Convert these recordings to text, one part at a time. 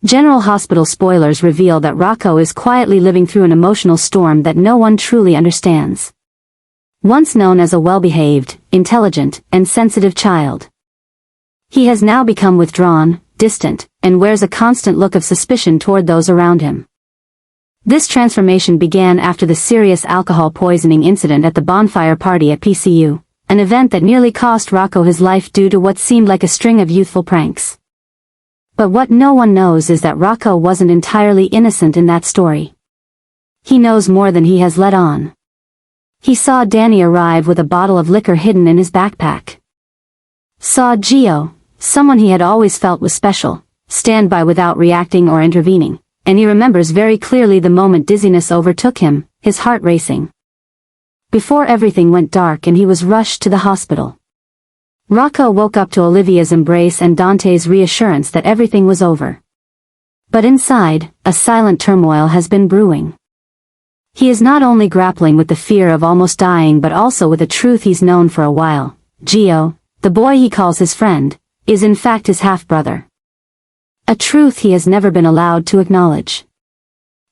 General Hospital spoilers reveal that Rocco is quietly living through an emotional storm that no one truly understands. Once known as a well-behaved, intelligent, and sensitive child, he has now become withdrawn, distant, and wears a constant look of suspicion toward those around him. This transformation began after the serious alcohol poisoning incident at the bonfire party at PCU, an event that nearly cost Rocco his life due to what seemed like a string of youthful pranks. But what no one knows is that Rocco wasn't entirely innocent in that story. He knows more than he has let on. He saw Danny arrive with a bottle of liquor hidden in his backpack. Saw Gio, someone he had always felt was special, stand by without reacting or intervening, and he remembers very clearly the moment dizziness overtook him, his heart racing. Before everything went dark and he was rushed to the hospital. Rocco woke up to Olivia's embrace and Dante's reassurance that everything was over. But inside, a silent turmoil has been brewing. He is not only grappling with the fear of almost dying but also with a truth he's known for a while. Gio, the boy he calls his friend, is in fact his half-brother. A truth he has never been allowed to acknowledge.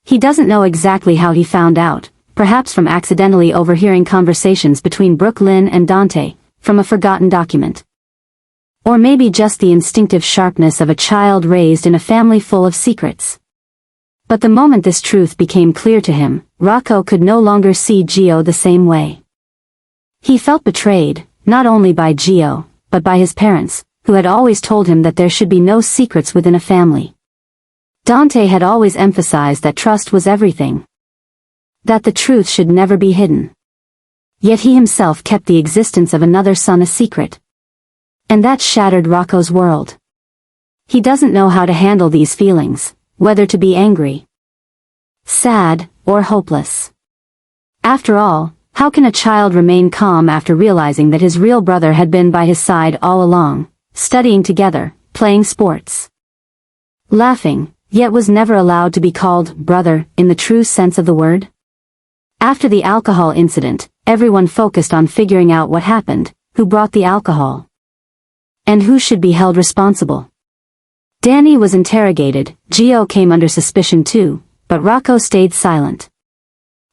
He doesn't know exactly how he found out, perhaps from accidentally overhearing conversations between Brooklyn and Dante, from a forgotten document. Or maybe just the instinctive sharpness of a child raised in a family full of secrets. But the moment this truth became clear to him, Rocco could no longer see Gio the same way. He felt betrayed, not only by Gio, but by his parents, who had always told him that there should be no secrets within a family. Dante had always emphasized that trust was everything. That the truth should never be hidden. Yet he himself kept the existence of another son a secret. And that shattered Rocco's world. He doesn't know how to handle these feelings, whether to be angry, sad, or hopeless. After all, how can a child remain calm after realizing that his real brother had been by his side all along, studying together, playing sports, laughing, yet was never allowed to be called brother in the true sense of the word? After the alcohol incident, everyone focused on figuring out what happened, who brought the alcohol, and who should be held responsible. Danny was interrogated, Gio came under suspicion too, but Rocco stayed silent.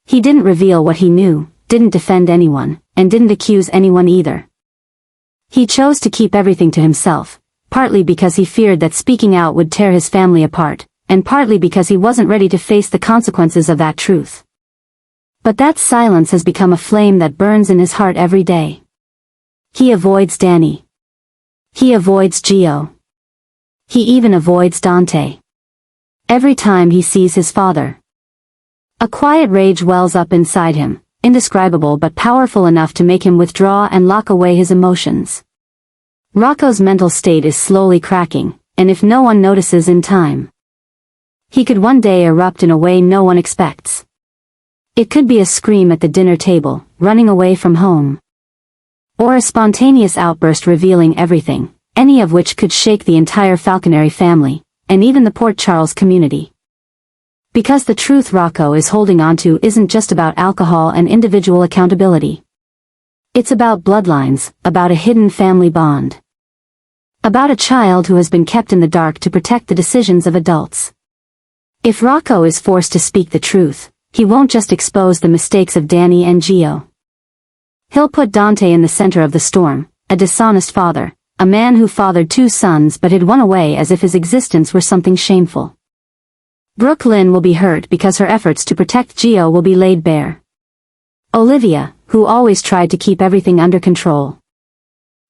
He didn't reveal what he knew, didn't defend anyone, and didn't accuse anyone either. He chose to keep everything to himself, partly because he feared that speaking out would tear his family apart, and partly because he wasn't ready to face the consequences of that truth. But that silence has become a flame that burns in his heart every day. He avoids Danny. He avoids Gio. He even avoids Dante. Every time he sees his father, a quiet rage wells up inside him, indescribable but powerful enough to make him withdraw and lock away his emotions. Rocco's mental state is slowly cracking, and if no one notices in time, he could one day erupt in a way no one expects. It could be a scream at the dinner table, running away from home, or a spontaneous outburst revealing everything, any of which could shake the entire Falconeri family, and even the Port Charles community. Because the truth Rocco is holding onto isn't just about alcohol and individual accountability. It's about bloodlines, about a hidden family bond. About a child who has been kept in the dark to protect the decisions of adults. If Rocco is forced to speak the truth, he won't just expose the mistakes of Danny and Gio. He'll put Dante in the center of the storm, a dishonest father, a man who fathered 2 sons but hid one away as if his existence were something shameful. Brooklyn will be hurt because her efforts to protect Gio will be laid bare. Olivia, who always tried to keep everything under control,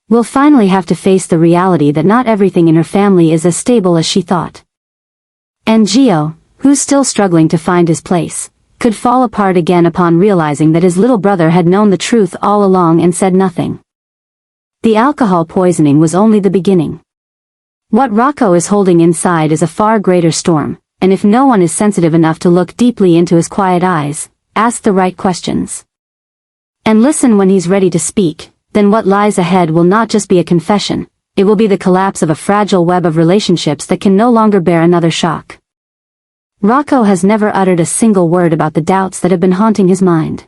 will finally have to face the reality that not everything in her family is as stable as she thought. And Gio, who's still struggling to find his place, could fall apart again upon realizing that his little brother had known the truth all along and said nothing. The alcohol poisoning was only the beginning. What Rocco is holding inside is a far greater storm, and if no one is sensitive enough to look deeply into his quiet eyes, ask the right questions, and listen when he's ready to speak, then what lies ahead will not just be a confession, it will be the collapse of a fragile web of relationships that can no longer bear another shock. Rocco has never uttered a single word about the doubts that have been haunting his mind.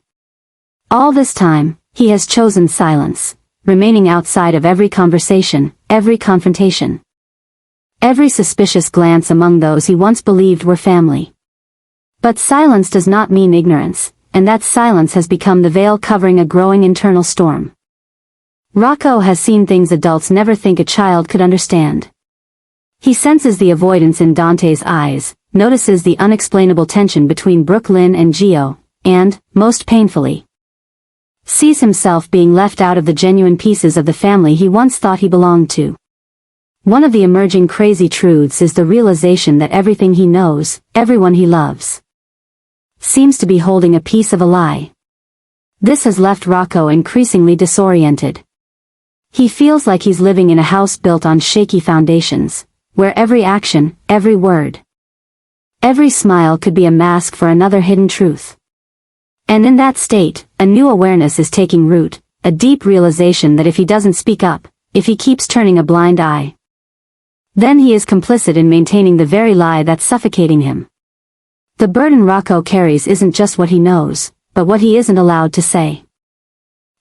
All this time, he has chosen silence, remaining outside of every conversation, every confrontation. every suspicious glance among those he once believed were family. But silence does not mean ignorance, and that silence has become the veil covering a growing internal storm. Rocco has seen things adults never think a child could understand. He senses the avoidance in Dante's eyes, notices the unexplainable tension between Brooklyn and Gio, and, most painfully, sees himself being left out of the genuine pieces of the family he once thought he belonged to. One of the emerging crazy truths is the realization that everything he knows, everyone he loves, seems to be holding a piece of a lie. This has left Rocco increasingly disoriented. He feels like he's living in a house built on shaky foundations, where every action, every word, every smile could be a mask for another hidden truth. And in that state, a new awareness is taking root, a deep realization that if he doesn't speak up, if he keeps turning a blind eye, then he is complicit in maintaining the very lie that's suffocating him. The burden Rocco carries isn't just what he knows, but what he isn't allowed to say.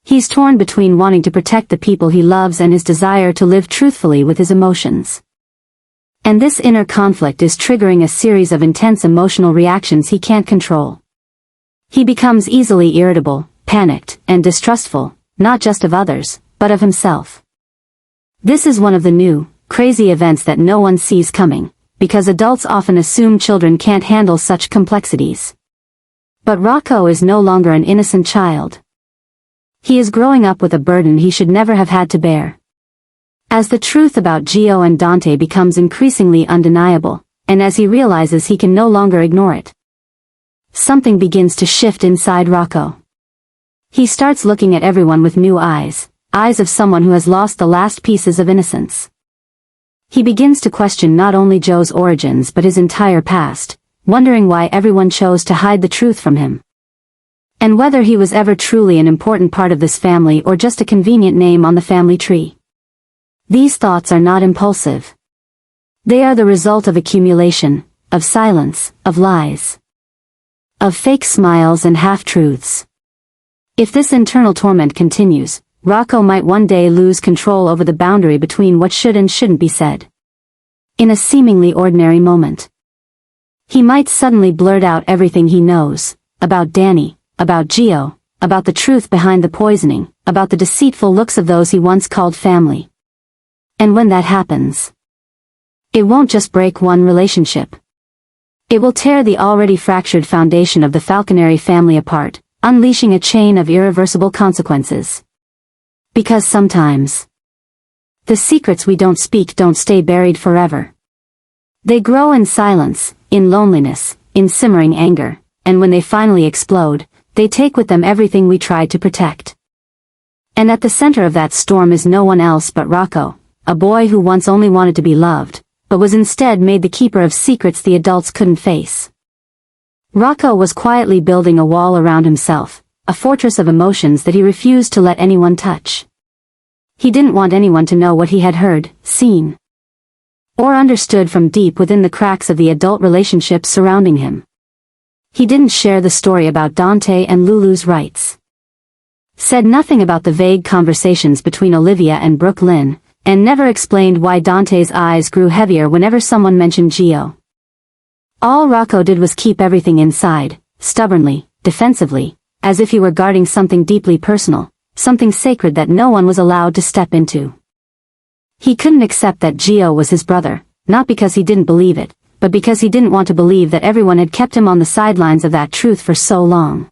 He's torn between wanting to protect the people he loves and his desire to live truthfully with his emotions. And this inner conflict is triggering a series of intense emotional reactions he can't control. He becomes easily irritable, panicked, and distrustful, not just of others, but of himself. This is one of the new, crazy events that no one sees coming, because adults often assume children can't handle such complexities. But Rocco is no longer an innocent child. He is growing up with a burden he should never have had to bear. As the truth about Gio and Dante becomes increasingly undeniable, and as he realizes he can no longer ignore it, something begins to shift inside Rocco. He starts looking at everyone with new eyes, eyes of someone who has lost the last pieces of innocence. He begins to question not only Joe's origins but his entire past, wondering why everyone chose to hide the truth from him, and whether he was ever truly an important part of this family or just a convenient name on the family tree. These thoughts are not impulsive. They are the result of accumulation, of silence, of lies, of fake smiles and half-truths. If this internal torment continues, Rocco might one day lose control over the boundary between what should and shouldn't be said. In a seemingly ordinary moment, he might suddenly blurt out everything he knows, about Danny, about Gio, about the truth behind the poisoning, about the deceitful looks of those he once called family. And when that happens, it won't just break one relationship. It will tear the already fractured foundation of the Falconeri family apart, unleashing a chain of irreversible consequences. Because sometimes, the secrets we don't speak don't stay buried forever. They grow in silence, in loneliness, in simmering anger, and when they finally explode, they take with them everything we tried to protect. And at the center of that storm is no one else but Rocco, a boy who once only wanted to be loved, but was instead made the keeper of secrets the adults couldn't face. Rocco was quietly building a wall around himself, a fortress of emotions that he refused to let anyone touch. He didn't want anyone to know what he had heard, seen, or understood from deep within the cracks of the adult relationships surrounding him. He didn't share the story about Dante and Lulu's rights, said nothing about the vague conversations between Olivia and Brooklyn, and never explained why Dante's eyes grew heavier whenever someone mentioned Gio. All Rocco did was keep everything inside, stubbornly, defensively, as if he were guarding something deeply personal, something sacred that no one was allowed to step into. He couldn't accept that Gio was his brother, not because he didn't believe it, but because he didn't want to believe that everyone had kept him on the sidelines of that truth for so long.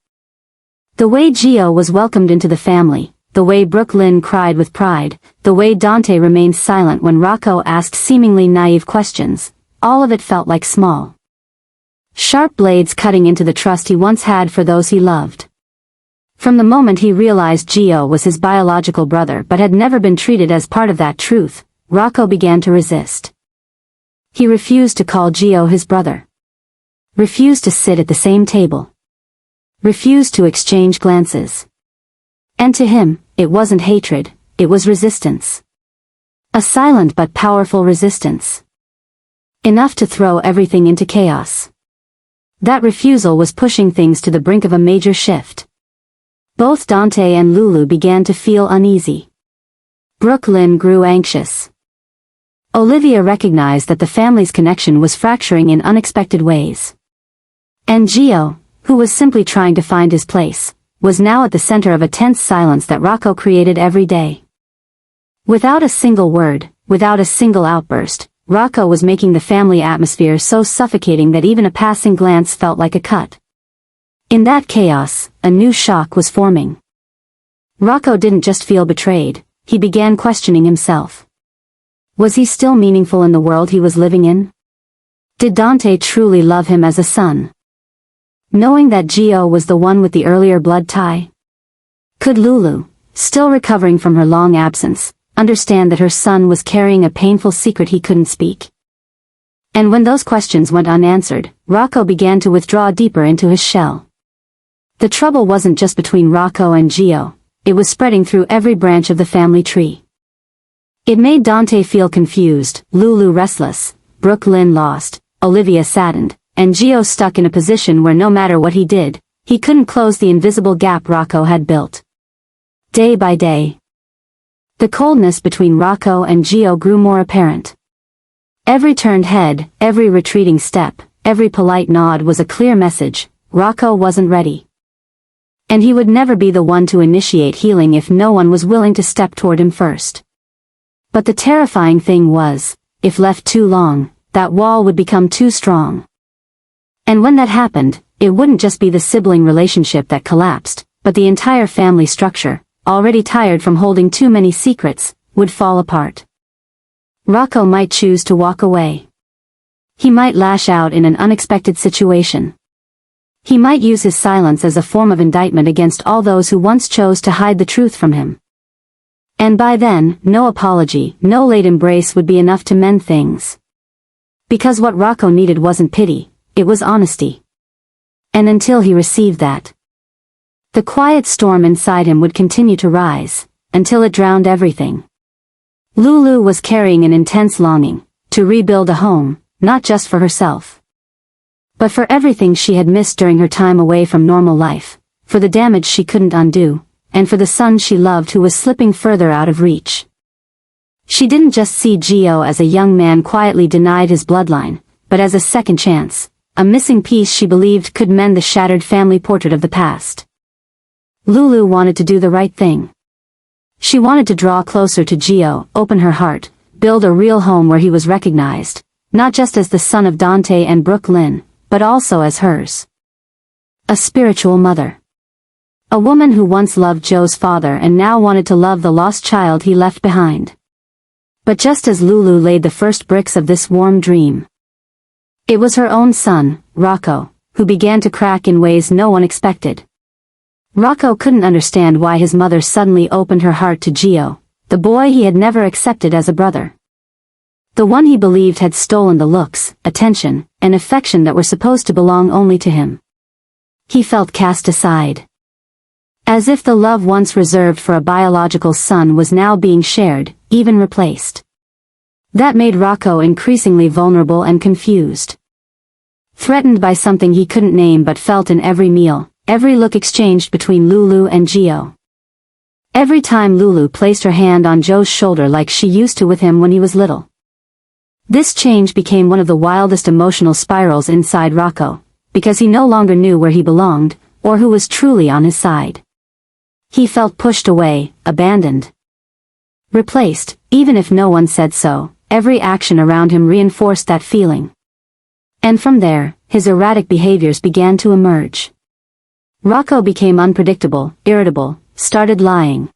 The way Gio was welcomed into the family, the way Brooklyn cried with pride, the way Dante remained silent when Rocco asked seemingly naive questions, all of it felt like small, sharp blades cutting into the trust he once had for those he loved. From the moment he realized Gio was his biological brother but had never been treated as part of that truth, Rocco began to resist. He refused to call Gio his brother, refused to sit at the same table, refused to exchange glances. And to him, it wasn't hatred, it was resistance. A silent but powerful resistance. Enough to throw everything into chaos. That refusal was pushing things to the brink of a major shift. Both Dante and Lulu began to feel uneasy. Brooklyn grew anxious. Olivia recognized that the family's connection was fracturing in unexpected ways. And Gio, who was simply trying to find his place, was now at the center of a tense silence that Rocco created every day. Without a single word, without a single outburst, Rocco was making the family atmosphere so suffocating that even a passing glance felt like a cut. In that chaos, a new shock was forming. Rocco didn't just feel betrayed, he began questioning himself. Was he still meaningful in the world he was living in? Did Dante truly love him as a son? Knowing that Gio was the one with the earlier blood tie? Could Lulu, still recovering from her long absence, understand that her son was carrying a painful secret he couldn't speak? And when those questions went unanswered, Rocco began to withdraw deeper into his shell. The trouble wasn't just between Rocco and Gio, it was spreading through every branch of the family tree. It made Dante feel confused, Lulu restless, Brooklyn lost, Olivia saddened, and Gio stuck in a position where no matter what he did, he couldn't close the invisible gap Rocco had built. Day by day, the coldness between Rocco and Gio grew more apparent. Every turned head, every retreating step, every polite nod was a clear message: Rocco wasn't ready. And he would never be the one to initiate healing if no one was willing to step toward him first. But the terrifying thing was, if left too long, that wall would become too strong. And when that happened, it wouldn't just be the sibling relationship that collapsed, but the entire family structure, already tired from holding too many secrets, would fall apart. Rocco might choose to walk away. He might lash out in an unexpected situation. He might use his silence as a form of indictment against all those who once chose to hide the truth from him. And by then, no apology, no late embrace would be enough to mend things. Because what Rocco needed wasn't pity, it was honesty. And until he received that, the quiet storm inside him would continue to rise, until it drowned everything. Lulu was carrying an intense longing, to rebuild a home, not just for herself, but for everything she had missed during her time away from normal life, for the damage she couldn't undo, and for the son she loved who was slipping further out of reach. She didn't just see Gio as a young man quietly denied his bloodline, but as a second chance, a missing piece she believed could mend the shattered family portrait of the past. Lulu wanted to do the right thing. She wanted to draw closer to Gio, open her heart, build a real home where he was recognized, not just as the son of Dante and Brooklyn, but also as hers. A spiritual mother. A woman who once loved Joe's father and now wanted to love the lost child he left behind. But just as Lulu laid the first bricks of this warm dream, it was her own son, Rocco, who began to crack in ways no one expected. Rocco couldn't understand why his mother suddenly opened her heart to Gio, the boy he had never accepted as a brother. The one he believed had stolen the looks, attention, and affection that were supposed to belong only to him. He felt cast aside. As if the love once reserved for a biological son was now being shared, even replaced. That made Rocco increasingly vulnerable and confused. Threatened by something he couldn't name but felt in every meal, every look exchanged between Lulu and Gio. Every time Lulu placed her hand on Joe's shoulder like she used to with him when he was little. This change became one of the wildest emotional spirals inside Rocco, because he no longer knew where he belonged, or who was truly on his side. He felt pushed away, abandoned. Replaced, even if no one said so, every action around him reinforced that feeling. And from there, his erratic behaviors began to emerge. Rocco became unpredictable, irritable, started lying.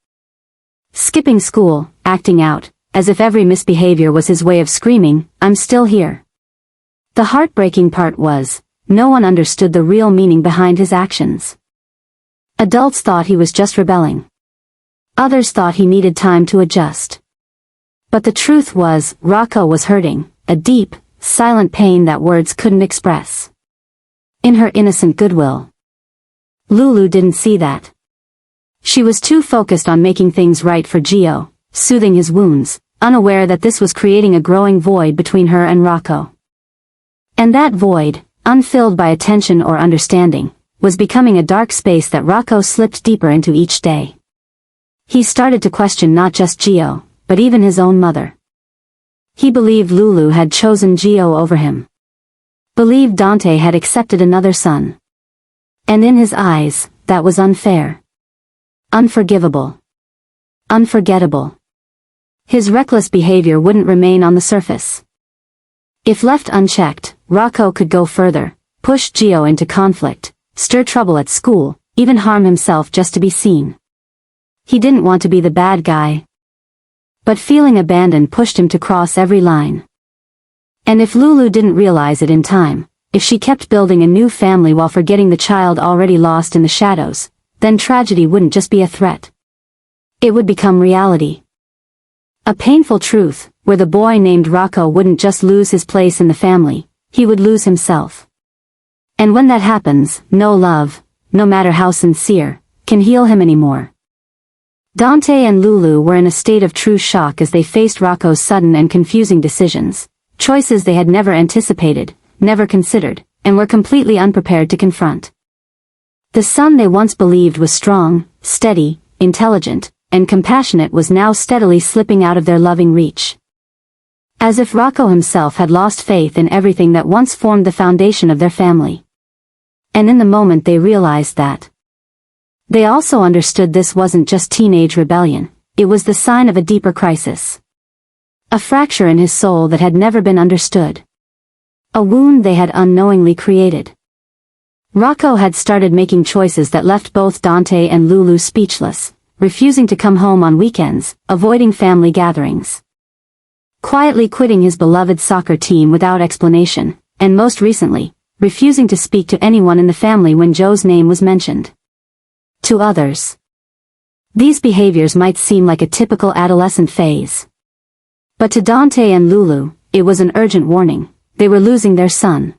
Skipping school, acting out, as if every misbehavior was his way of screaming, "I'm still here." The heartbreaking part was, no one understood the real meaning behind his actions. Adults thought he was just rebelling. Others thought he needed time to adjust. But the truth was, Rocco was hurting, a deep, silent pain that words couldn't express. In her innocent goodwill. Lulu didn't see that. She was too focused on making things right for Gio, soothing his wounds, unaware that this was creating a growing void between her and Rocco. And that void, unfilled by attention or understanding, was becoming a dark space that Rocco slipped deeper into each day. He started to question not just Gio, but even his own mother. He believed Lulu had chosen Gio over him. Believed Dante had accepted another son. And in his eyes, that was unfair. Unforgivable. Unforgettable. His reckless behavior wouldn't remain on the surface. If left unchecked, Rocco could go further, push Gio into conflict, stir trouble at school, even harm himself just to be seen. He didn't want to be the bad guy. But feeling abandoned pushed him to cross every line. And if Lulu didn't realize it in time, if she kept building a new family while forgetting the child already lost in the shadows, then tragedy wouldn't just be a threat. It would become reality. A painful truth, where the boy named Rocco wouldn't just lose his place in the family, he would lose himself. And when that happens, no love, no matter how sincere, can heal him anymore. Dante and Lulu were in a state of true shock as they faced Rocco's sudden and confusing decisions, choices they had never anticipated, never considered, and were completely unprepared to confront. The son they once believed was strong, steady, intelligent, and compassionate was now steadily slipping out of their loving reach. As if Rocco himself had lost faith in everything that once formed the foundation of their family. And in the moment they realized that. They also understood this wasn't just teenage rebellion, it was the sign of a deeper crisis. A fracture in his soul that had never been understood. A wound they had unknowingly created. Rocco had started making choices that left both Dante and Lulu speechless, refusing to come home on weekends, avoiding family gatherings. Quietly quitting his beloved soccer team without explanation, and most recently, refusing to speak to anyone in the family when Joe's name was mentioned. To others, these behaviors might seem like a typical adolescent phase. But to Dante and Lulu, it was an urgent warning. They were losing their son.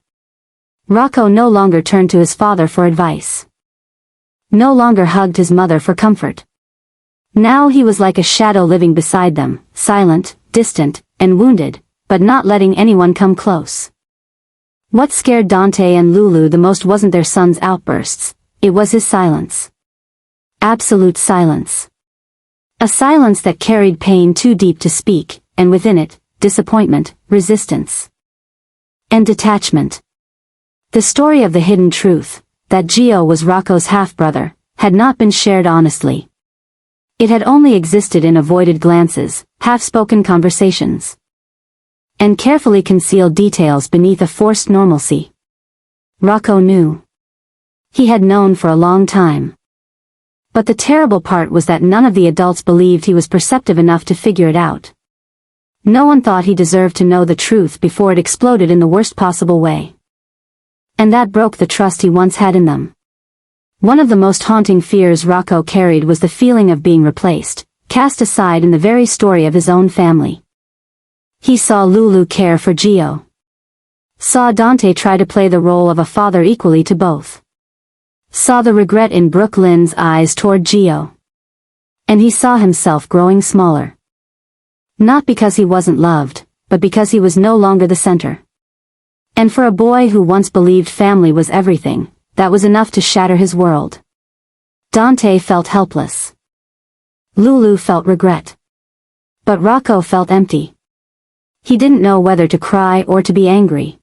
Rocco no longer turned to his father for advice. No longer hugged his mother for comfort. Now he was like a shadow living beside them, silent, distant, and wounded, but not letting anyone come close. What scared Dante and Lulu the most wasn't their son's outbursts, it was his silence. Absolute silence. A silence that carried pain too deep to speak, and within it, disappointment, resistance, and detachment. The story of the hidden truth, that Gio was Rocco's half-brother, had not been shared honestly. It had only existed in avoided glances, half-spoken conversations, and carefully concealed details beneath a forced normalcy. Rocco knew. He had known for a long time. But the terrible part was that none of the adults believed he was perceptive enough to figure it out. No one thought he deserved to know the truth before it exploded in the worst possible way. And that broke the trust he once had in them. One of the most haunting fears Rocco carried was the feeling of being replaced, cast aside in the very story of his own family. He saw Lulu care for Gio. Saw Dante try to play the role of a father equally to both. Saw the regret in Brooklyn's eyes toward Gio. And he saw himself growing smaller. Not because he wasn't loved, but because he was no longer the center. And for a boy who once believed family was everything, that was enough to shatter his world. Dante felt helpless. Lulu felt regret. But Rocco felt empty. He didn't know whether to cry or to be angry.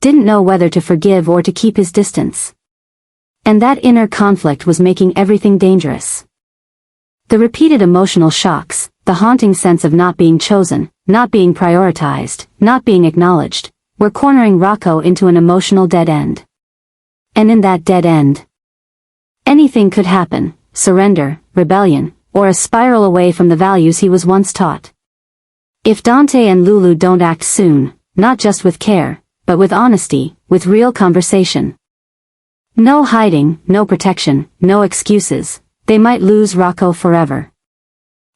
Didn't know whether to forgive or to keep his distance. And that inner conflict was making everything dangerous. The repeated emotional shocks, the haunting sense of not being chosen, not being prioritized, not being acknowledged, were cornering Rocco into an emotional dead end. And in that dead end, anything could happen: surrender, rebellion, or a spiral away from the values he was once taught. If Dante and Lulu don't act soon, not just with care, but with honesty, with real conversation. No hiding, no protection, no excuses, they might lose Rocco forever.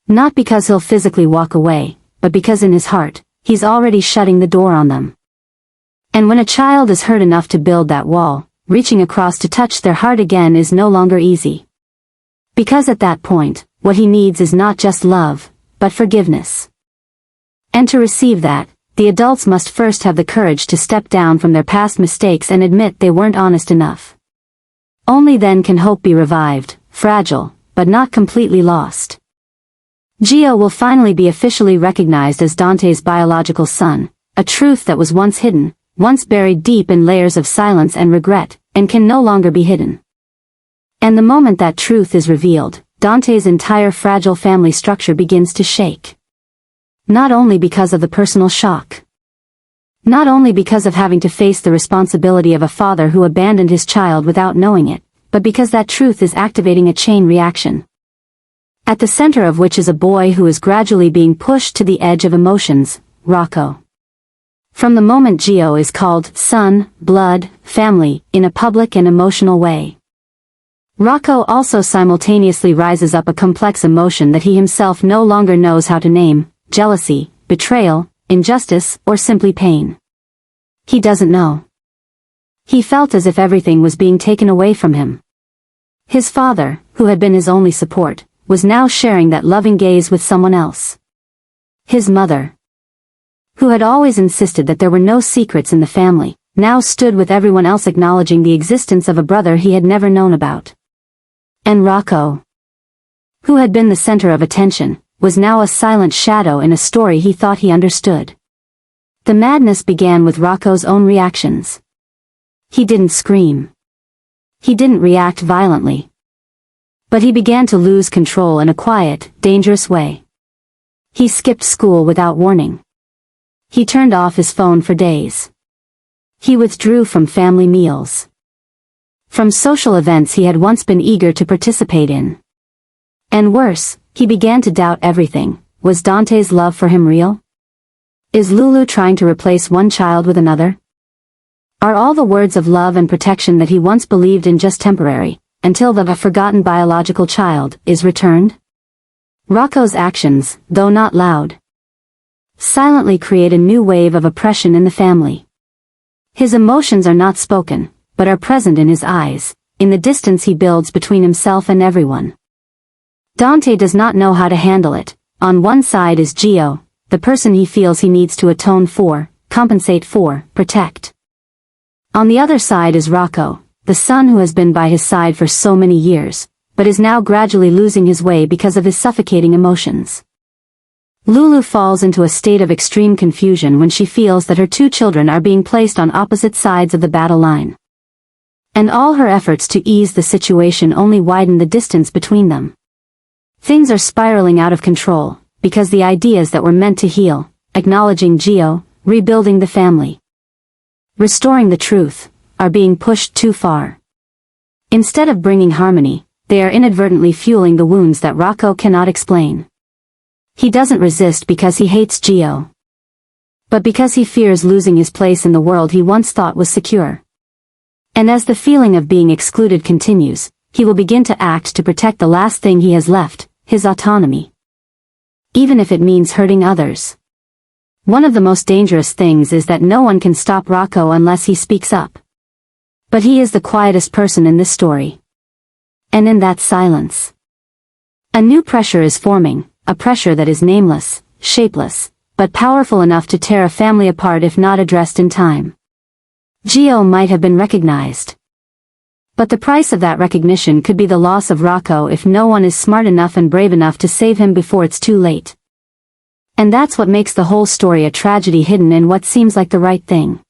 Not because he'll physically walk away, but because in his heart, he's already shutting the door on them. And when a child is hurt enough to build that wall, reaching across to touch their heart again is no longer easy. Because at that point, what he needs is not just love, but forgiveness. And to receive that, the adults must first have the courage to step down from their past mistakes and admit they weren't honest enough. Only then can hope be revived, fragile, but not completely lost. Gio will finally be officially recognized as Dante's biological son, a truth that was once hidden, once buried deep in layers of silence and regret, and can no longer be hidden. And the moment that truth is revealed, Dante's entire fragile family structure begins to shake. Not only because of the personal shock. Not only because of having to face the responsibility of a father who abandoned his child without knowing it, but because that truth is activating a chain reaction. At the center of which is a boy who is gradually being pushed to the edge of emotions, Rocco. From the moment Gio is called son, blood, family, in a public and emotional way, Rocco also simultaneously rises up a complex emotion that he himself no longer knows how to name: jealousy, betrayal, injustice, or simply pain. He doesn't know. He felt as if everything was being taken away from him. His father, who had been his only support, was now sharing that loving gaze with someone else. His mother, who had always insisted that there were no secrets in the family, now stood with everyone else acknowledging the existence of a brother he had never known about. And Rocco, who had been the center of attention, was now a silent shadow in a story he thought he understood. The madness began with Rocco's own reactions. He didn't scream. He didn't react violently. But he began to lose control in a quiet, dangerous way. He skipped school without warning. He turned off his phone for days. He withdrew from family meals. From social events he had once been eager to participate in. And worse, he began to doubt everything. Was Dante's love for him real? Is Lulu trying to replace one child with another? Are all the words of love and protection that he once believed in just temporary, until the forgotten biological child is returned? Rocco's actions, though not loud, silently create a new wave of oppression in the family. His emotions are not spoken, but are present in his eyes, in the distance he builds between himself and everyone. Dante does not know how to handle it. On one side is Gio, the person he feels he needs to atone for, compensate for, protect. On the other side is Rocco, the son who has been by his side for so many years, but is now gradually losing his way because of his suffocating emotions. Lulu falls into a state of extreme confusion when she feels that her two children are being placed on opposite sides of the battle line. And all her efforts to ease the situation only widen the distance between them. Things are spiraling out of control, because the ideas that were meant to heal, acknowledging Gio, rebuilding the family, restoring the truth, are being pushed too far. Instead of bringing harmony, they are inadvertently fueling the wounds that Rocco cannot explain. He doesn't resist because he hates Gio, but because he fears losing his place in the world he once thought was secure. And as the feeling of being excluded continues, he will begin to act to protect the last thing he has left, his autonomy. Even if it means hurting others. One of the most dangerous things is that no one can stop Rocco unless he speaks up. But he is the quietest person in this story. And in that silence, a new pressure is forming, a pressure that is nameless, shapeless, but powerful enough to tear a family apart if not addressed in time. Gio might have been recognized. But the price of that recognition could be the loss of Rocco if no one is smart enough and brave enough to save him before it's too late. And that's what makes the whole story a tragedy hidden in what seems like the right thing.